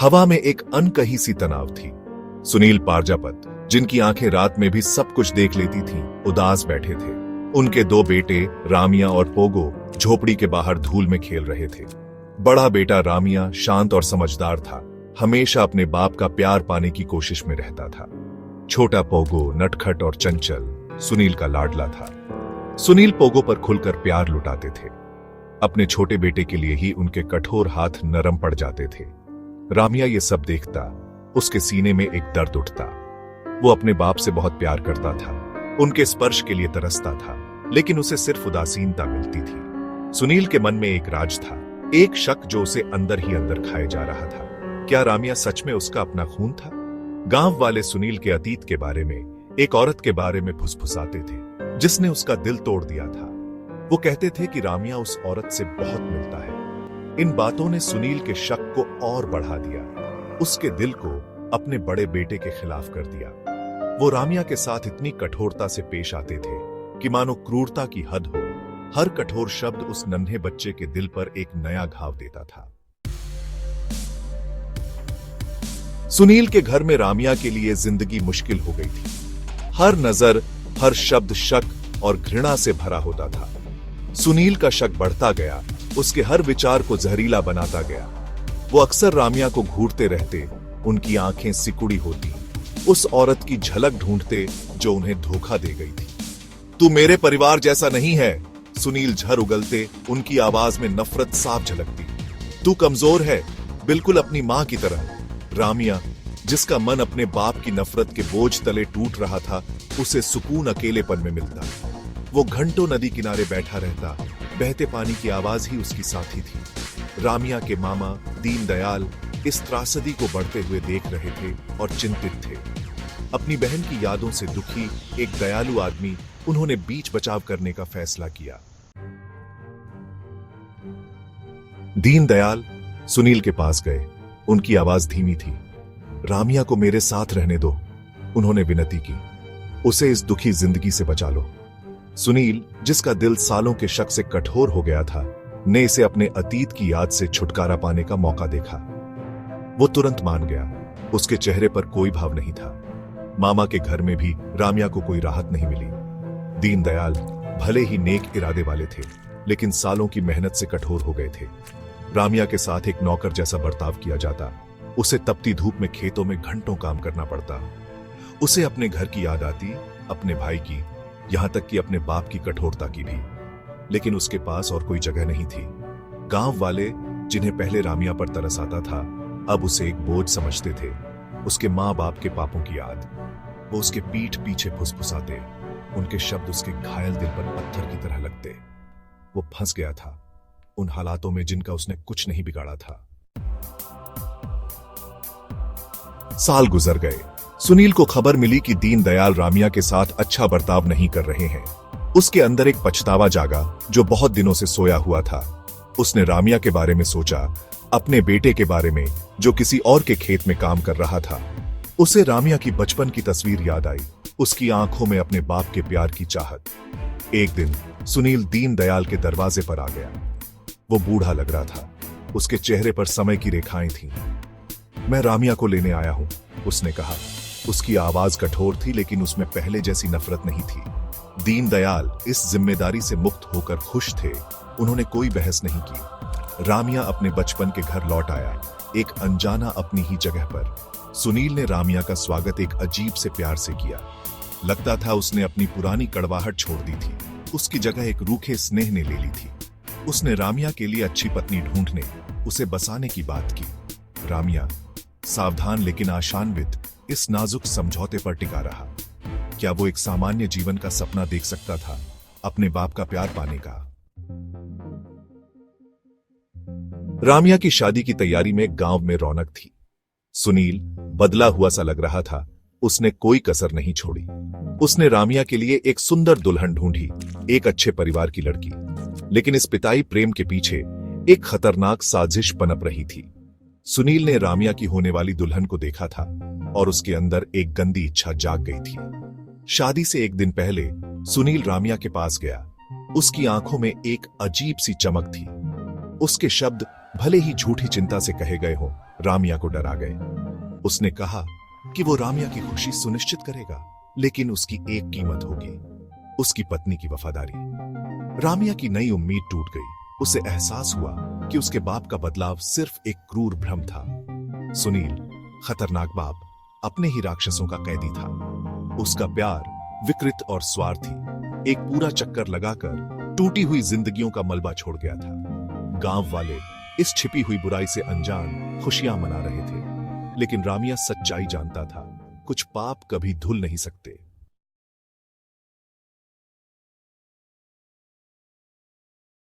हवा में एक अनकही सी तनाव थी। सुनील पारजापत, जिनकी आंखें रात में भी सब कुछ देख लेती थीं, उदास बैठे थे। उनके दो बेटे रामिया और पोगो झोपड़ी के बाहर धूल में खेल रहे थे। बड़ा बेटा रामिया शांत और समझदार था, हमेशा अपने बाप का प्यार पाने की कोशिश में रहता था। छोटा पोगो नटखट और चंचल सुनील का लाडला था। सुनील पोगो पर खुलकर प्यार लुटाते थे। अपने छोटे बेटे के लिए ही उनके कठोर हाथ नरम पड़ जाते थे। रामिया ये सब देखता, उसके सीने में एक दर्द उठता। वो अपने बाप से बहुत प्यार करता था, उनके स्पर्श के लिए तरसता था, लेकिन उसे सिर्फ उदासीनता मिलती थी। सुनील के मन में एक राज था, एक शक जो उसे अंदर ही अंदर खाए जा रहा था। क्या रामिया सच में उसका अपना खून था? गांव वाले सुनील के अतीत के बारे में, एक औरत के बारे में फुसफुसाते थे, जिसने उसका दिल तोड़ दिया था। वो कहते थे कि रामिया उस औरत से बहुत मिलता है। इन बातों ने सुनील के शक को और बढ़ा दिया, उसके दिल को अपने बड़े बेटे के खिलाफ कर दिया। वो रामिया के साथ इतनी कठोरता से पेश आते थे कि मानो क्रूरता की हद हो। हर कठोर शब्द उस नन्हे बच्चे के दिल पर एक नया घाव देता था। सुनील के घर में रामिया के लिए जिंदगी मुश्किल हो गई थी। हर नजर, हर शब्द शक और घृणा से भरा होता था। सुनील का शक बढ़ता गया, उसके हर विचार को जहरीला बनाता गया। वो अक्सर रामिया को घूरते रहते, उनकी आंखें सिकुड़ी होती, उस औरत की झलक ढूंढते जो उन्हें धोखा दे गई थी। तू मेरे परिवार जैसा नहीं है, सुनील झर उगलते, उनकी आवाज में नफरत साफ झलकती। तू कमजोर है, बिल्कुल अपनी मां की तरह। रामिया, जिसका मन अपने बाप की नफरत के बोझ तले टूट रहा था, उसे सुकून अकेलेपन में मिलता। वो घंटों नदी किनारे बैठा रहता, बहते पानी की आवाज ही उसकी साथी थी। रामिया के मामा दीनदयाल इस त्रासदी को बढ़ते हुए देख रहे थे और चिंतित थे। अपनी बहन की यादों से दुखी एक दयालु आदमी, उन्होंने बीच बचाव करने का फैसला किया। दीनदयाल सुनील के पास गए, उनकी आवाज धीमी थी। रामिया को मेरे साथ रहने दो, उन्होंने विनती की। उसे इस दुखी जिंदगी से बचा लो। सुनील, जिसका दिल सालों के शक से कठोर हो गया था, ने इसे अपने अतीत की याद से छुटकारा पाने का मौका देखा। वो तुरंत मान गया, उसके चेहरे पर कोई भाव नहीं था। मामा के घर में भी रामिया को कोई राहत नहीं मिली। दीनदयाल भले ही नेक इरादे वाले थे, लेकिन सालों की मेहनत से कठोर हो गए थे। रामिया के साथ एक नौकर जैसा बर्ताव किया जाता, उसे तपती धूप में खेतों में घंटों काम करना पड़ता। उसे अपने घर की याद आती, अपने भाई की, यहां तक कि अपने बाप की कठोरता की भी। लेकिन उसके पास और कोई जगह नहीं थी। गांव वाले, जिन्हें पहले रामिया पर तरस आता था, अब उसे एक बोझ समझते थे। उसके मां बाप के पापों की याद। वो उसके पीठ पीछे फुसफुसाते, उनके शब्द उसके घायल दिल पर पत्थर की तरह लगते। वो फंस गया था उन हालातों में जिनका उसने कुछ नहीं बिगाड़ा था। साल गुजर गए। सुनील को खबर मिली कि दीनदयाल रामिया के साथ अच्छा बर्ताव नहीं कर रहे हैं। उसके अंदर एक पछतावा जागा जो बहुत दिनों से सोया हुआ था। उसने रामिया के बारे में सोचा, अपने बेटे के बारे में जो किसी और के खेत में काम कर रहा था। उसे रामिया की बचपन की तस्वीर याद आई, उसकी आंखों में अपने बाप के प्यार की चाहत। एक दिन सुनील दीनदयाल के दरवाजे पर आ गया। वो बूढ़ा लग रहा था, उसके चेहरे पर समय की रेखाएं थीं। मैं रामिया को लेने आया हूं, उसने कहा। उसकी आवाज कठोर थी, लेकिन उसमें पहले जैसी नफरत नहीं थी। दीनदयाल इस जिम्मेदारी से मुक्त होकर खुश थे, उन्होंने कोई बहस नहीं की। रामिया अपने बचपन के घर लौट आया, एक अनजाना अपनी ही जगह पर। सुनील ने रामिया का स्वागत एक अजीब से प्यार से किया। लगता था उसने अपनी पुरानी कड़वाहट छोड़ दी थी, उसकी जगह एक रूखे स्नेह ने ले ली थी। उसने रामिया के लिए अच्छी पत्नी ढूंढने, उसे बसाने की बात की। रामिया सावधान लेकिन आशान्वित इस नाजुक समझौते पर टिका रहा। क्या वो एक सामान्य जीवन का सपना देख सकता था, अपने बाप का प्यार पाने का? रामिया की शादी की तैयारी में गांव में रौनक थी। सुनील बदला हुआ सा लग रहा था, उसने कोई कसर नहीं छोड़ी। उसने रामिया के लिए एक सुंदर दुल्हन ढूंढी, एक अच्छे परिवार की लड़की। लेकिन इस पिताई प्रेम के पीछे एक खतरनाक साजिश पनप रही थी। सुनील ने रामिया की होने वाली दुल्हन को देखा था और उसके अंदर एक गंदी इच्छा जाग गई थी। शादी से एक दिन पहले सुनील रामिया के पास गया। उसकी आंखों में एक अजीब सी चमक थी। उसके शब्द भले ही झूठी चिंता से कहे गए हों, रामिया को डरा गए। उसने कहा कि वो रामिया की खुशी सुनिश्चित करेगा, लेकिन उसकी एक कीमत होगी, उसकी पत्नी की वफादारी। रामिया की नई उम्मीद टूट गई। उसे एहसास हुआ कि उसके बाप का बदलाव सिर्फ एक क्रूर भ्रम था। सुनील, खतरनाक बाप, अपने ही राक्षसों का कैदी था। उसका प्यार विकृत और स्वार्थी, एक पूरा चक्कर लगाकर टूटी हुई जिंदगियों का मलबा छोड़ गया था। गांव वाले इस छिपी हुई बुराई से अनजान खुशियां मना रहे थे, लेकिन रामिया सच्चाई जानता था, कुछ पाप कभी धुल नहीं सकते।